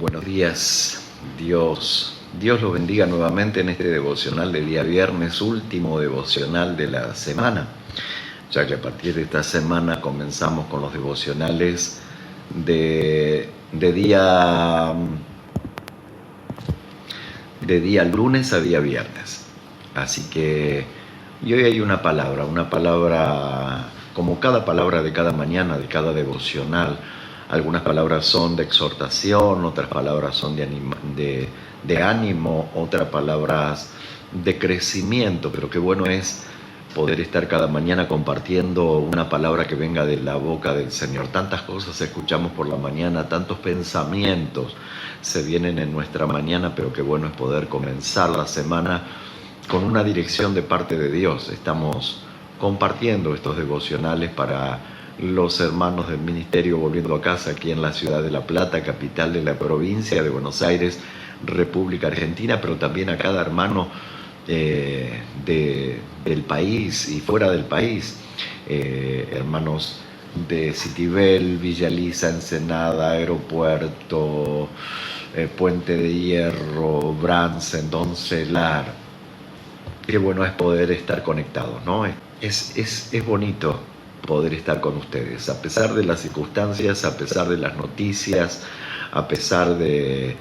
Buenos días, Dios los bendiga nuevamente en este devocional de día viernes, último devocional de la semana, ya que a partir de esta semana comenzamos con los devocionales de día lunes a día viernes. Así que y hoy hay una palabra, como cada palabra de cada mañana, de cada devocional. Algunas palabras son de exhortación, otras palabras son de ánimo, otras palabras de crecimiento, pero qué bueno es poder estar cada mañana compartiendo una palabra que venga de la boca del Señor. Tantas cosas escuchamos por la mañana, tantos pensamientos se vienen en nuestra mañana, pero qué bueno es poder comenzar la semana con una dirección de parte de Dios. Estamos compartiendo estos devocionales para los hermanos del Ministerio Volviendo a Casa aquí en la ciudad de La Plata, capital de la provincia de Buenos Aires, República Argentina, pero también a cada hermano del país y fuera del país, hermanos de Citibel, Villa Lisa, Ensenada, Aeropuerto, Puente de Hierro, Bransen, Doncelar. Qué bueno es poder estar conectados, ¿no? Es bonito poder estar con ustedes, a pesar de las circunstancias, a pesar de las noticias, a pesar de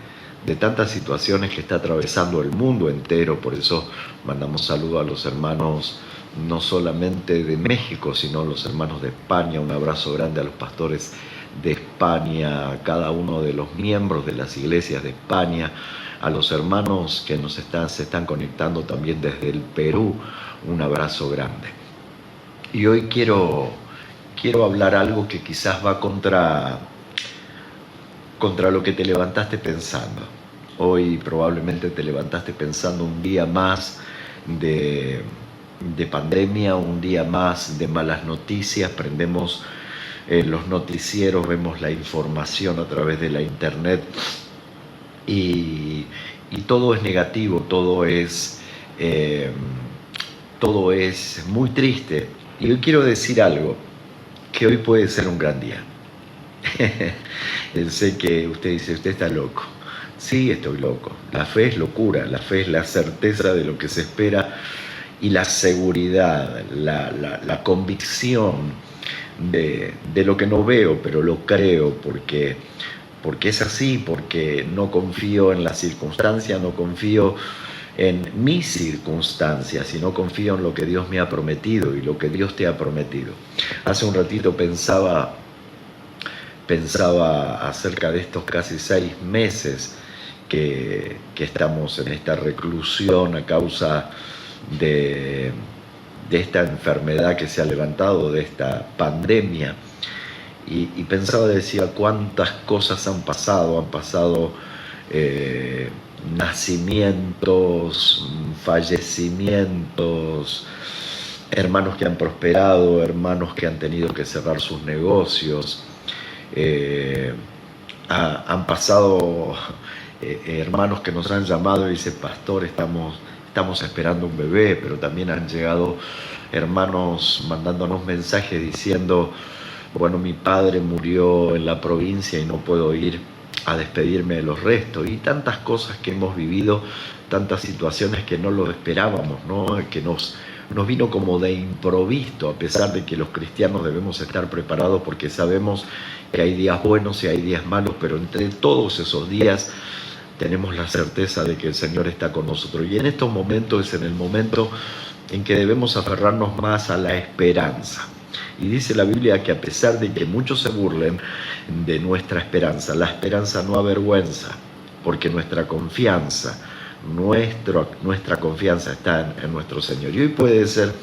tantas situaciones que está atravesando el mundo entero. Por eso mandamos saludos a los hermanos no solamente de México, sino a los hermanos de España. Un abrazo grande a los pastores de España, a cada uno de los miembros de las iglesias de España, a los hermanos que se están conectando también desde el Perú. Un abrazo grande. Y hoy quiero hablar algo que quizás va contra lo que te levantaste pensando. Hoy probablemente te levantaste pensando un día más de pandemia, un día más de malas noticias. Prendemos los noticieros, vemos la información a través de la internet y todo es negativo, todo es muy triste. Y hoy quiero decir algo, que hoy puede ser un gran día. Sé que usted dice, usted está loco. Sí, estoy loco. La fe es locura, la fe es la certeza de lo que se espera y la seguridad, la convicción de lo que no veo, pero lo creo porque es así, porque no confío en las circunstancias, no confío en mis circunstancias, sino confío en lo que Dios me ha prometido y lo que Dios te ha prometido. Hace un ratito pensaba acerca de estos casi 6 meses que estamos en esta reclusión a causa de esta enfermedad que se ha levantado, de esta pandemia, y pensaba, decía, cuántas cosas han pasado nacimientos, fallecimientos, hermanos que han prosperado, hermanos que han tenido que cerrar sus negocios, han pasado hermanos que nos han llamado y dicen, pastor, estamos esperando un bebé, pero también han llegado hermanos mandándonos mensajes diciendo, bueno, mi padre murió en la provincia y no puedo ir a despedirme de los restos, y tantas cosas que hemos vivido, tantas situaciones que no lo esperábamos, ¿no? Que nos vino como de improviso, a pesar de que los cristianos debemos estar preparados porque sabemos que hay días buenos y hay días malos, pero entre todos esos días tenemos la certeza de que el Señor está con nosotros. Y en estos momentos es en el momento en que debemos aferrarnos más a la esperanza. Y dice la Biblia que a pesar de que muchos se burlen de nuestra esperanza, la esperanza no avergüenza, porque nuestra confianza está en nuestro Señor. Y hoy puede ser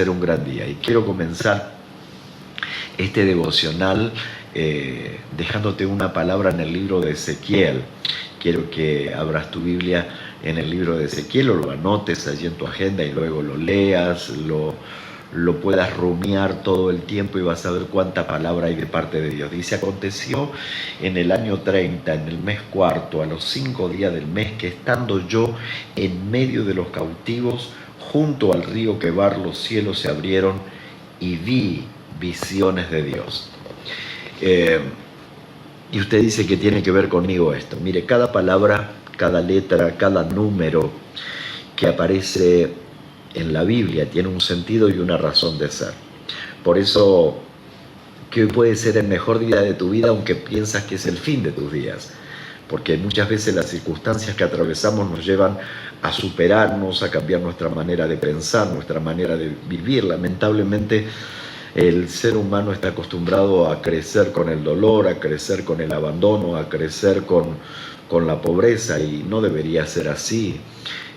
un gran día. Y quiero comenzar este devocional dejándote una palabra en el libro de Ezequiel. Quiero que abras tu Biblia en el libro de Ezequiel, o lo anotes allí en tu agenda y luego lo leas, lo puedas rumiar todo el tiempo y vas a ver cuánta palabra hay de parte de Dios. Dice, aconteció en el año 30, en el mes cuarto, a los 5 días del mes, que estando yo en medio de los cautivos, junto al río Quebar, los cielos se abrieron y vi visiones de Dios. Y usted dice que tiene que ver conmigo esto. Mire, cada palabra, cada letra, cada número que aparece en la Biblia tiene un sentido y una razón de ser. Por eso que hoy puede ser el mejor día de tu vida, aunque piensas que es el fin de tus días. Porque muchas veces las circunstancias que atravesamos nos llevan a superarnos, a cambiar nuestra manera de pensar, nuestra manera de vivir. Lamentablemente, el ser humano está acostumbrado a crecer con el dolor, a crecer con el abandono, a crecer con la pobreza, y no debería ser así.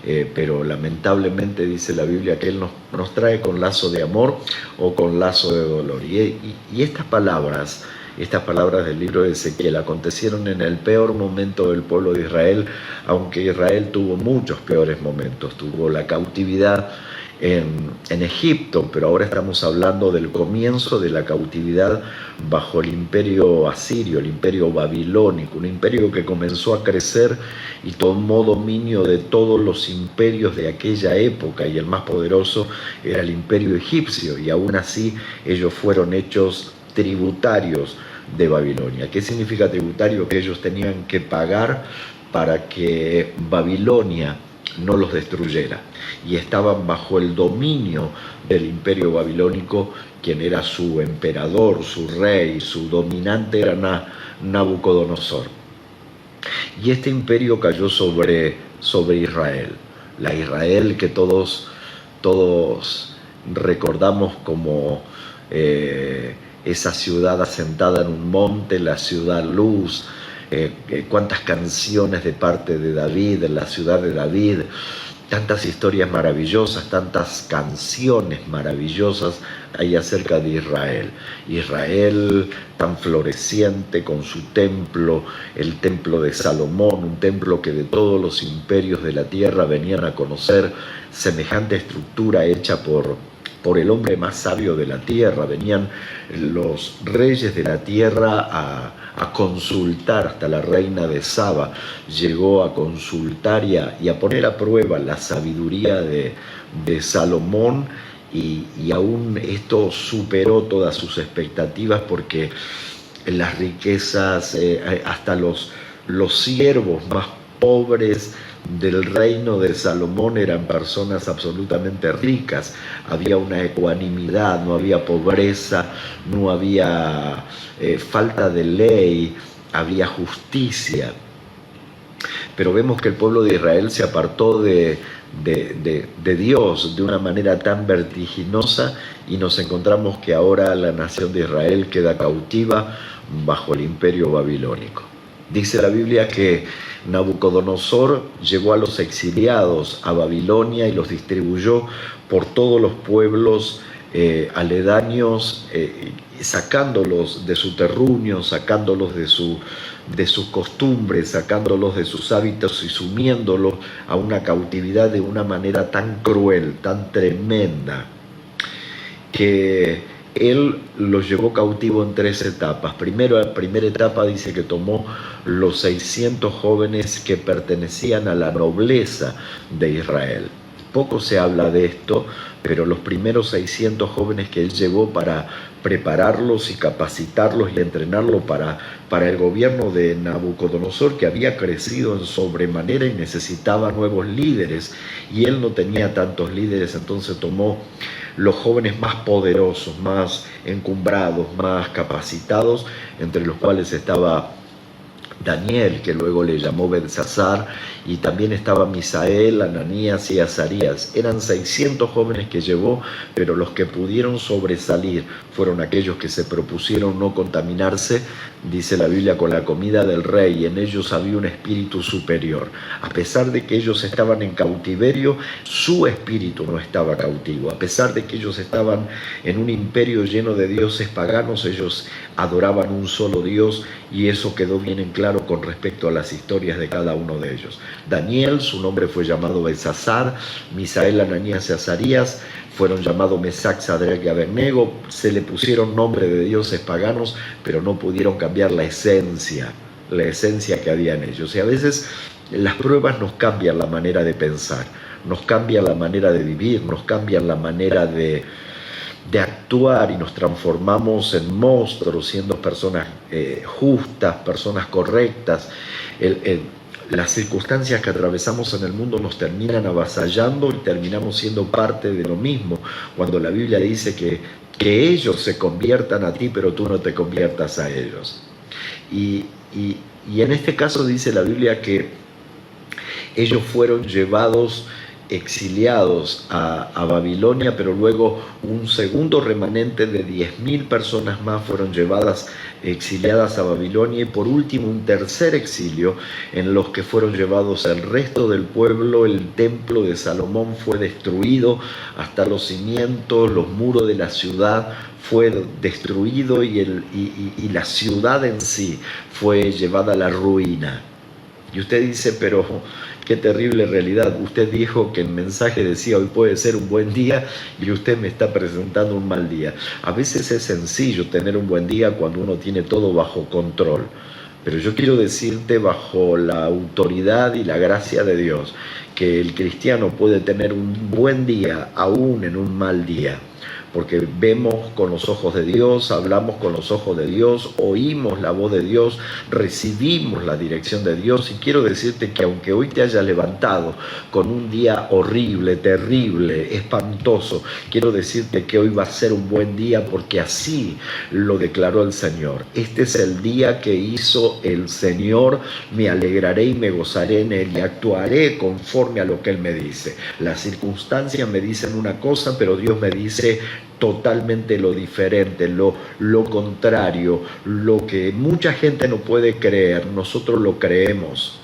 Pero lamentablemente dice la Biblia que Él nos trae con lazo de amor o con lazo de dolor. Y estas palabras del libro de Ezequiel acontecieron en el peor momento del pueblo de Israel, aunque Israel tuvo muchos peores momentos. Tuvo la cautividad en Egipto, pero ahora estamos hablando del comienzo de la cautividad bajo el imperio asirio, el imperio babilónico, un imperio que comenzó a crecer y tomó dominio de todos los imperios de aquella época, y el más poderoso era el imperio egipcio, y aún así ellos fueron hechos tributarios de Babilonia. ¿Qué significa tributario? Que ellos tenían que pagar para que Babilonia no los destruyera, y estaban bajo el dominio del imperio babilónico. Quien era su emperador, su rey, su dominante era Nabucodonosor. Y este imperio cayó sobre Israel, la Israel que todos recordamos como esa ciudad asentada en un monte, la ciudad luz. Cuántas canciones de parte de David, en la ciudad de David, tantas historias maravillosas, tantas canciones maravillosas hay acerca de Israel. Israel tan floreciente con su templo, el templo de Salomón, un templo que de todos los imperios de la tierra venían a conocer semejante estructura hecha por el hombre más sabio de la tierra. Venían los reyes de la tierra a consultar. Hasta la reina de Saba llegó a consultar y a poner a prueba la sabiduría de Salomón, y aún esto superó todas sus expectativas, porque las riquezas, hasta los siervos más pobres del reino de Salomón eran personas absolutamente ricas. Había una ecuanimidad, no había pobreza, no había falta de ley, había justicia. Pero vemos que el pueblo de Israel se apartó de Dios de una manera tan vertiginosa, y nos encontramos que ahora la nación de Israel queda cautiva bajo el imperio babilónico. Dice la Biblia que Nabucodonosor llevó a los exiliados a Babilonia y los distribuyó por todos los pueblos aledaños, sacándolos de su terruño, sacándolos de sus costumbres, sacándolos de sus hábitos y sumiéndolos a una cautividad de una manera tan cruel, tan tremenda, que Él los llevó cautivo en 3 etapas. Primero, la primera etapa dice que tomó los 600 jóvenes que pertenecían a la nobleza de Israel. Poco se habla de esto, pero los primeros 600 jóvenes que Él llevó para prepararlos y capacitarlos y entrenarlos para el gobierno de Nabucodonosor, que había crecido en sobremanera y necesitaba nuevos líderes, y Él no tenía tantos líderes. Entonces tomó los jóvenes más poderosos, más encumbrados, más capacitados, entre los cuales estaba Daniel, que luego le llamó Belsasar, y también estaba Misael, Ananías y Azarías. Eran 600 jóvenes que llevó, pero los que pudieron sobresalir fueron aquellos que se propusieron no contaminarse, dice la Biblia, con la comida del rey, y en ellos había un espíritu superior. A pesar de que ellos estaban en cautiverio, su espíritu no estaba cautivo. A pesar de que ellos estaban en un imperio lleno de dioses paganos, ellos adoraban un solo Dios, y eso quedó bien en claro con respecto a las historias de cada uno de ellos. Daniel, su nombre fue llamado Belsasar. Misael, Ananías y Azarías fueron llamados Mesac, Sadrach y Abednego. Se le pusieron nombre de dioses paganos, pero no pudieron cambiar la esencia que había en ellos. Y a veces las pruebas nos cambian la manera de pensar, nos cambian la manera de vivir, nos cambian la manera de de actuar y nos transformamos en monstruos, siendo personas justas, personas correctas. Las circunstancias que atravesamos en el mundo nos terminan avasallando y terminamos siendo parte de lo mismo, cuando la Biblia dice que ellos se conviertan a ti, pero tú no te conviertas a ellos. Y en este caso dice la Biblia que ellos fueron llevados, exiliados a Babilonia, pero luego un segundo remanente de 10.000 personas más fueron llevadas, exiliadas a Babilonia, y por último un tercer exilio en los que fueron llevados el resto del pueblo. El templo de Salomón fue destruido hasta los cimientos, los muros de la ciudad fue destruido y la ciudad en sí fue llevada a la ruina. Y usted dice, pero qué terrible realidad. Usted dijo que el mensaje decía hoy puede ser un buen día y usted me está presentando un mal día. A veces es sencillo tener un buen día cuando uno tiene todo bajo control. Pero yo quiero decirte, bajo la autoridad y la gracia de Dios, que el cristiano puede tener un buen día aún en un mal día. Porque vemos con los ojos de Dios, hablamos con los ojos de Dios, oímos la voz de Dios, recibimos la dirección de Dios. Y quiero decirte que aunque hoy te hayas levantado con un día horrible, terrible, espantoso, quiero decirte que hoy va a ser un buen día, porque así lo declaró el Señor. Este es el día que hizo el Señor, me alegraré y me gozaré en él y actuaré conforme a lo que Él me dice. Las circunstancias me dicen una cosa, pero Dios me dice totalmente lo diferente, lo contrario, lo que mucha gente no puede creer, nosotros lo creemos.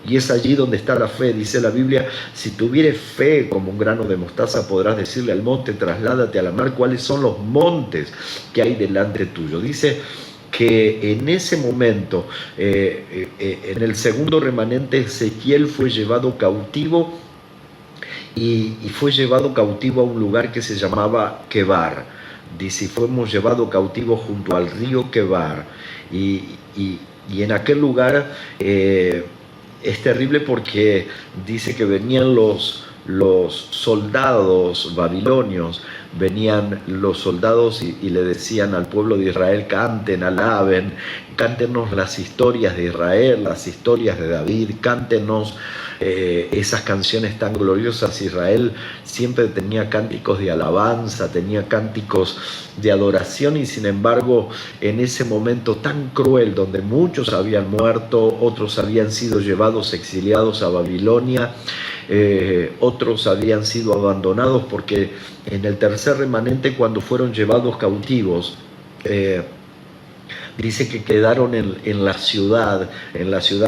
Y es allí donde está la fe. Dice la Biblia, si tuvieres fe como un grano de mostaza, podrás decirle al monte, trasládate a la mar. ¿Cuáles son los montes que hay delante tuyo? Dice que en ese momento, en el segundo remanente, Ezequiel fue llevado cautivo, y fue llevado cautivo a un lugar que se llamaba Quebar. Dice, fuimos llevados cautivos junto al río Quebar. Y en aquel lugar es terrible, porque dice que venían los soldados babilonios, venían los soldados y le decían al pueblo de Israel, canten, alaben, cántenos las historias de Israel, las historias de David, cántenos esas canciones tan gloriosas. Israel siempre tenía cánticos de alabanza, tenía cánticos de adoración, y sin embargo en ese momento tan cruel, donde muchos habían muerto, otros habían sido llevados, exiliados a Babilonia, otros habían sido abandonados, porque en el tercer remanente, cuando fueron llevados cautivos, dice que quedaron en la ciudad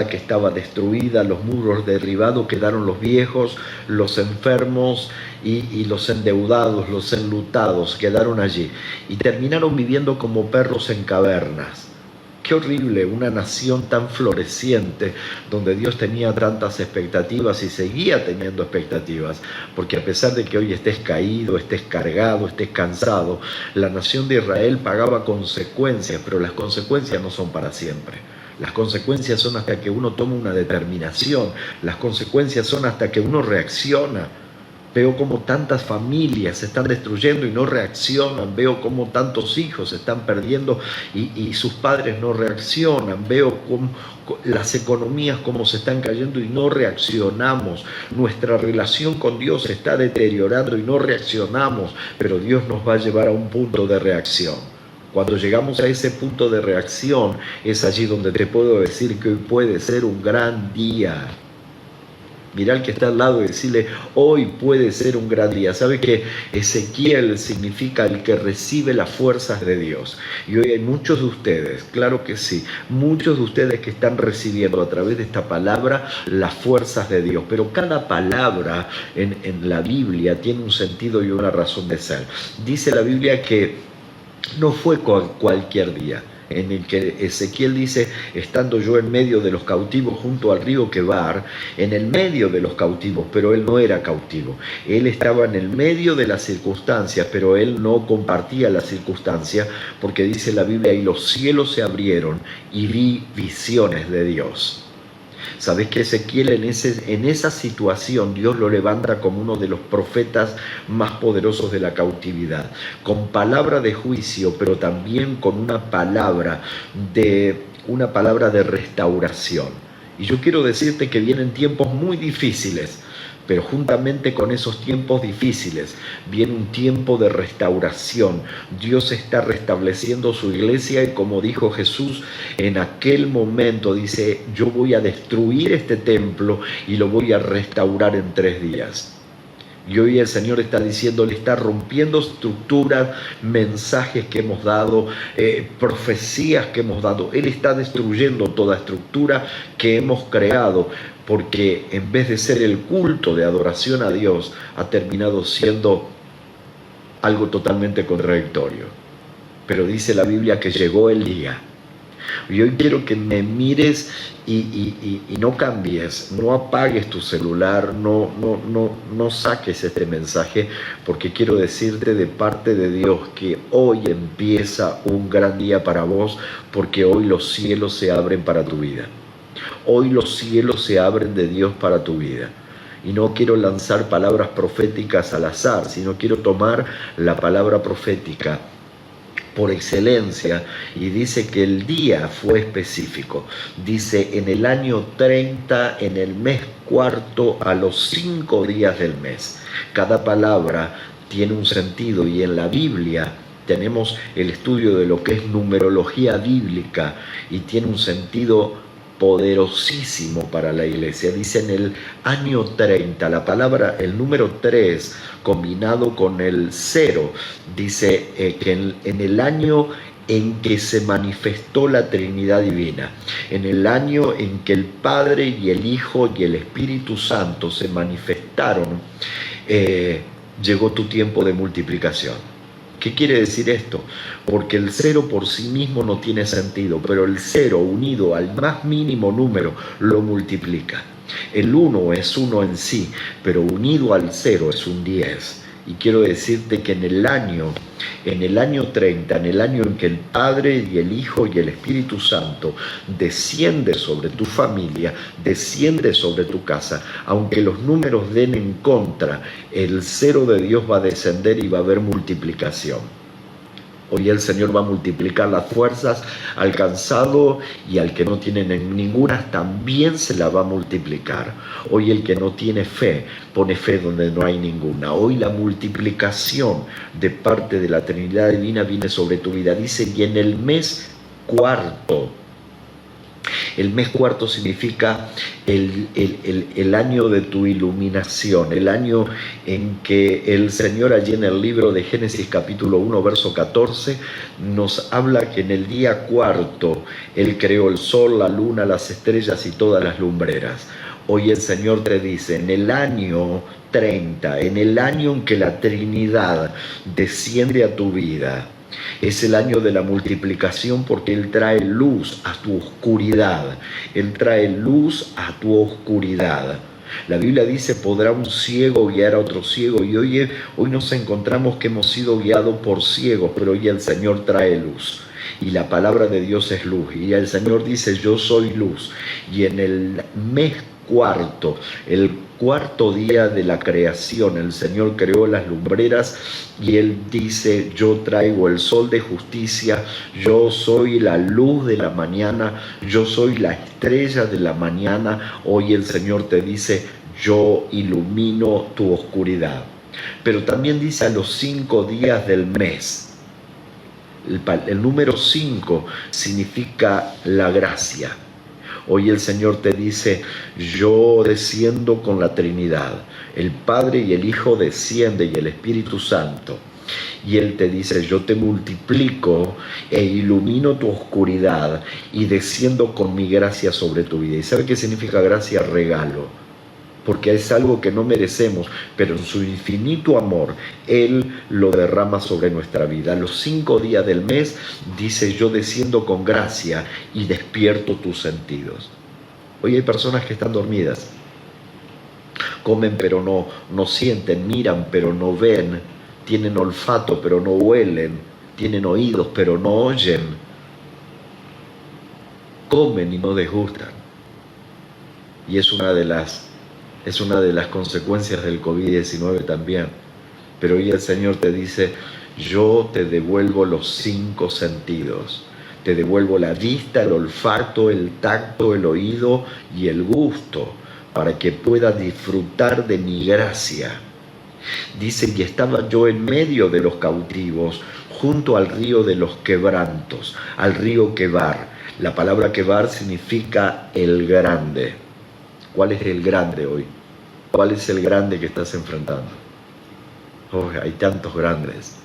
que estaba destruida, los muros derribados, quedaron los viejos, los enfermos y los endeudados, los enlutados, quedaron allí y terminaron viviendo como perros en cavernas. Qué horrible, una nación tan floreciente, donde Dios tenía tantas expectativas y seguía teniendo expectativas, porque a pesar de que hoy estés caído, estés cargado, estés cansado, la nación de Israel pagaba consecuencias, pero las consecuencias no son para siempre. Las consecuencias son hasta que uno toma una determinación, las consecuencias son hasta que uno reacciona. Veo cómo tantas familias se están destruyendo y no reaccionan. Veo cómo tantos hijos se están perdiendo y sus padres no reaccionan. Veo cómo las economías cómo se están cayendo y no reaccionamos. Nuestra relación con Dios se está deteriorando y no reaccionamos, pero Dios nos va a llevar a un punto de reacción. Cuando llegamos a ese punto de reacción, es allí donde te puedo decir que hoy puede ser un gran día. Mirá al que está al lado y decirle, hoy puede ser un gran día. ¿Sabe que Ezequiel significa el que recibe las fuerzas de Dios? Y hoy hay muchos de ustedes, claro que sí, muchos de ustedes que están recibiendo a través de esta palabra las fuerzas de Dios. Pero cada palabra en la Biblia tiene un sentido y una razón de ser. Dice la Biblia que no fue cualquier día, en el que Ezequiel dice, estando yo en medio de los cautivos junto al río Quebar, en el medio de los cautivos, pero él no era cautivo, él estaba en el medio de las circunstancias, pero él no compartía las circunstancias, porque dice la Biblia, y los cielos se abrieron y vi visiones de Dios. Sabes que Ezequiel en esa situación Dios lo levanta como uno de los profetas más poderosos de la cautividad, con palabra de juicio, pero también con una palabra de restauración. Y yo quiero decirte que vienen tiempos muy difíciles, pero juntamente con esos tiempos difíciles viene un tiempo de restauración. Dios está restableciendo su iglesia y como dijo Jesús en aquel momento, dice, yo voy a destruir este templo y lo voy a restaurar en 3 días. Y hoy el Señor está diciendo, le está rompiendo estructuras, mensajes que hemos dado, profecías que hemos dado. Él está destruyendo toda estructura que hemos creado, porque en vez de ser el culto de adoración a Dios, ha terminado siendo algo totalmente contradictorio. Pero dice la Biblia que llegó el día. Y hoy quiero que me mires y no cambies, no apagues tu celular, no saques este mensaje, porque quiero decirte de parte de Dios que hoy empieza un gran día para vos, porque hoy los cielos se abren para tu vida. Hoy los cielos se abren de Dios para tu vida. Y no quiero lanzar palabras proféticas al azar, sino quiero tomar la palabra profética por excelencia, y dice que el día fue específico. Dice en el año 30, en el mes cuarto, a los 5 días del mes. Cada palabra tiene un sentido, y en la Biblia tenemos el estudio de lo que es numerología bíblica y tiene un sentido poderosísimo para la iglesia. Dice en el año 30, la palabra, el número 3 combinado con el 0, dice que en el año en que se manifestó la Trinidad Divina, en el año en que el Padre y el Hijo y el Espíritu Santo se manifestaron, llegó tu tiempo de multiplicación. ¿Qué quiere decir esto? Porque el 0 por sí mismo no tiene sentido, pero el 0 unido al más mínimo número lo multiplica. El 1 es 1 en sí, pero unido al 0 es un 10. Y quiero decirte que en el año 30, en el año en que el Padre y el Hijo y el Espíritu Santo desciende sobre tu familia, desciende sobre tu casa, aunque los números den en contra, el 0 de Dios va a descender y va a haber multiplicación. Hoy el Señor va a multiplicar las fuerzas al cansado, y al que no tiene ninguna también se la va a multiplicar. Hoy el que no tiene fe pone fe donde no hay ninguna. Hoy la multiplicación de parte de la Trinidad Divina viene sobre tu vida. Dice, y en el mes cuarto. El mes cuarto significa el año de tu iluminación, el año en que el Señor, allí en el libro de Génesis capítulo 1, verso 14, nos habla que en el día cuarto Él creó el sol, la luna, las estrellas y todas las lumbreras. Hoy el Señor te dice, en el año 30, en el año en que la Trinidad desciende a tu vida, es el año de la multiplicación, porque Él trae luz a tu oscuridad. Él trae luz a tu oscuridad. La Biblia dice, ¿podrá un ciego guiar a otro ciego? Y hoy nos encontramos que hemos sido guiados por ciegos, pero hoy el Señor trae luz. Y la palabra de Dios es luz. Y el Señor dice, yo soy luz. Y en el mes cuarto, el cuarto día de la creación, el Señor creó las lumbreras, y Él dice, yo traigo el sol de justicia, yo soy la luz de la mañana, yo soy la estrella de la mañana. Hoy el Señor te dice, yo ilumino tu oscuridad. Pero también dice a los 5 días del mes. El número 5 significa la gracia. Hoy el Señor te dice, yo desciendo con la Trinidad, el Padre y el Hijo desciende y el Espíritu Santo. Y Él te dice, yo te multiplico e ilumino tu oscuridad y desciendo con mi gracia sobre tu vida. ¿Y sabe qué significa gracia? Regalo. Porque es algo que no merecemos, pero en su infinito amor, Él lo derrama sobre nuestra vida. A los 5 días del mes, dice, yo desciendo con gracia y despierto tus sentidos. Hoy hay personas que están dormidas, comen pero no sienten, miran pero no ven, tienen olfato pero no huelen, tienen oídos pero no oyen, comen y no degustan. Y es una de las consecuencias del COVID-19 también. Pero hoy el Señor te dice, yo te devuelvo los 5 sentidos. Te devuelvo la vista, el olfato, el tacto, el oído y el gusto, para que puedas disfrutar de mi gracia. Dice, y estaba yo en medio de los cautivos, junto al río de los quebrantos, al río Quebar. La palabra Quebar significa el grande. ¿Cuál es el grande hoy? ¿Cuál es el grande que estás enfrentando? Oh, hay tantos grandes.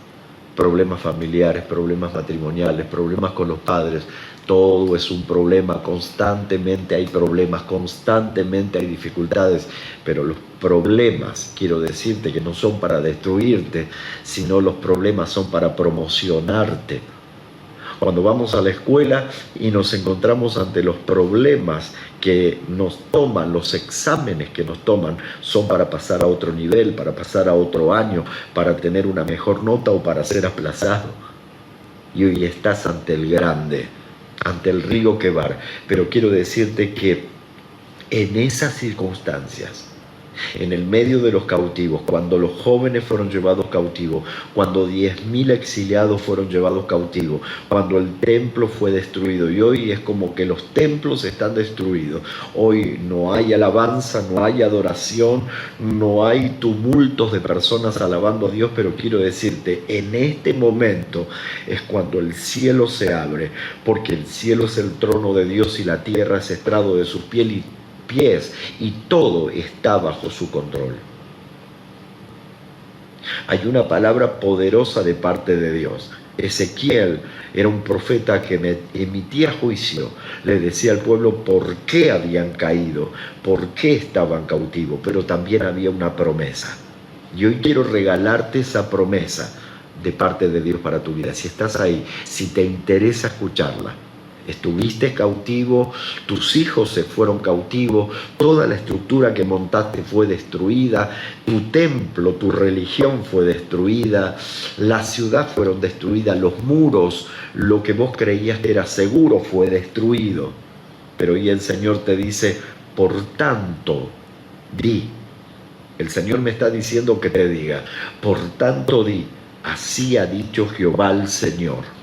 Problemas familiares, problemas matrimoniales, problemas con los padres. Todo es un problema, constantemente hay problemas, constantemente hay dificultades, pero los problemas, quiero decirte que no son para destruirte, sino los problemas son para promocionarte. Cuando vamos a la escuela y nos encontramos ante los problemas que nos toman, los exámenes que nos toman, son para pasar a otro nivel, para pasar a otro año, para tener una mejor nota o para ser aplazado. Y hoy estás ante el grande, ante el río Quebar. Pero quiero decirte que en esas circunstancias, en el medio de los cautivos, cuando los jóvenes fueron llevados cautivos, cuando 10.000 exiliados fueron llevados cautivos, cuando el templo fue destruido, y hoy es como que los templos están destruidos, hoy no hay alabanza, no hay adoración, no hay tumultos de personas alabando a Dios, pero quiero decirte, en este momento es cuando el cielo se abre, porque el cielo es el trono de Dios y la tierra es estrado de sus pies y todo está bajo su control. Hay una palabra poderosa de parte de Dios. Ezequiel era un profeta que emitía juicio, le decía al pueblo por qué habían caído, por qué estaban cautivos, pero también había una promesa. Y hoy quiero regalarte esa promesa de parte de Dios para tu vida. Si estás ahí, si te interesa escucharla, estuviste cautivo, tus hijos se fueron cautivos, toda la estructura que montaste fue destruida, tu templo, tu religión fue destruida, la ciudad fueron destruidas, los muros, lo que vos creías que era seguro fue destruido. Pero hoy el Señor te dice, por tanto, di. El Señor me está diciendo que te diga, por tanto di, así ha dicho Jehová el Señor.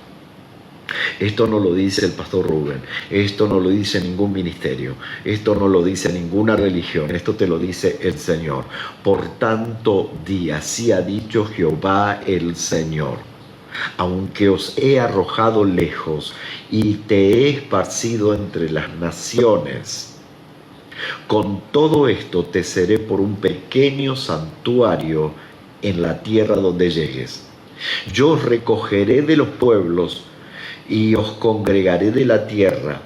Esto no lo dice el pastor Rubén, esto no lo dice ningún ministerio, esto no lo dice ninguna religión, esto te lo dice el Señor. Por tanto, di, así ha dicho Jehová el Señor. Aunque os he arrojado lejos y te he esparcido entre las naciones, con todo esto te seré por un pequeño santuario en la tierra donde llegues. Yo os recogeré de los pueblos y os congregaré de la tierra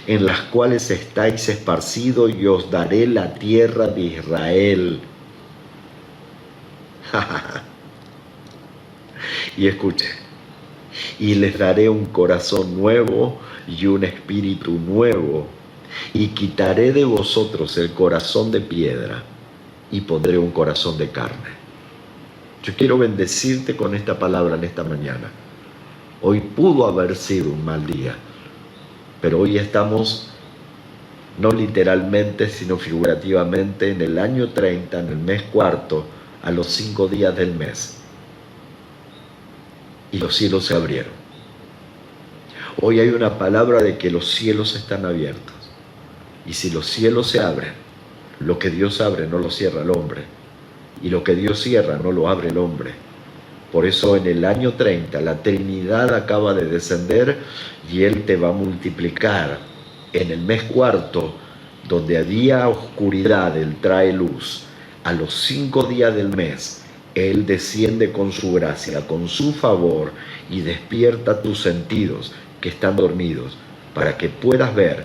en las cuales estáis esparcidos y os daré la tierra de Israel. Y escuche, y les daré un corazón nuevo y un espíritu nuevo, y quitaré de vosotros el corazón de piedra y pondré un corazón de carne. Yo quiero bendecirte con esta palabra en esta mañana. Hoy pudo haber sido un mal día, pero hoy estamos, no literalmente, sino figurativamente, en el año 30, en el mes cuarto, a los 5 días del mes. Y los cielos se abrieron. Hoy hay una palabra de que los cielos están abiertos. Y si los cielos se abren, lo que Dios abre no lo cierra el hombre. Y lo que Dios cierra no lo abre el hombre. Por eso en el año 30 la Trinidad acaba de descender y Él te va a multiplicar. En el mes cuarto, donde había oscuridad, Él trae luz. A los 5 días del mes, Él desciende con su gracia, con su favor y despierta tus sentidos que están dormidos para que puedas ver,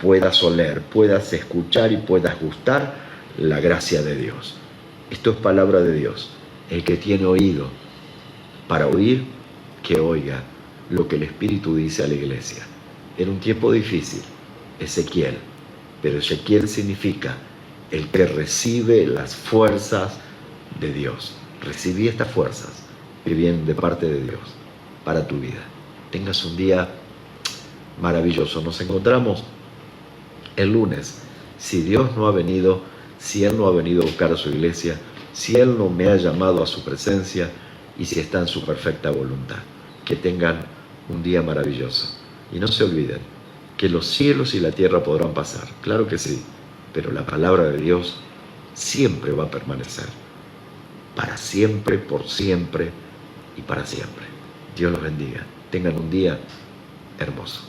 puedas oler, puedas escuchar y puedas gustar la gracia de Dios. Esto es palabra de Dios. El que tiene oído para oír, que oiga lo que el Espíritu dice a la iglesia. Era un tiempo difícil, Ezequiel, pero Ezequiel significa el que recibe las fuerzas de Dios. Recibí estas fuerzas que vienen de parte de Dios para tu vida. Tengas un día maravilloso. Nos encontramos el lunes, Si Dios no ha venido, si Él no ha venido a buscar a su iglesia, si Él no me ha llamado a su presencia y si está en su perfecta voluntad. Que tengan un día maravilloso. Y no se olviden que los cielos y la tierra podrán pasar, claro que sí, pero la palabra de Dios siempre va a permanecer. Para siempre, por siempre y para siempre. Dios los bendiga. Tengan un día hermoso.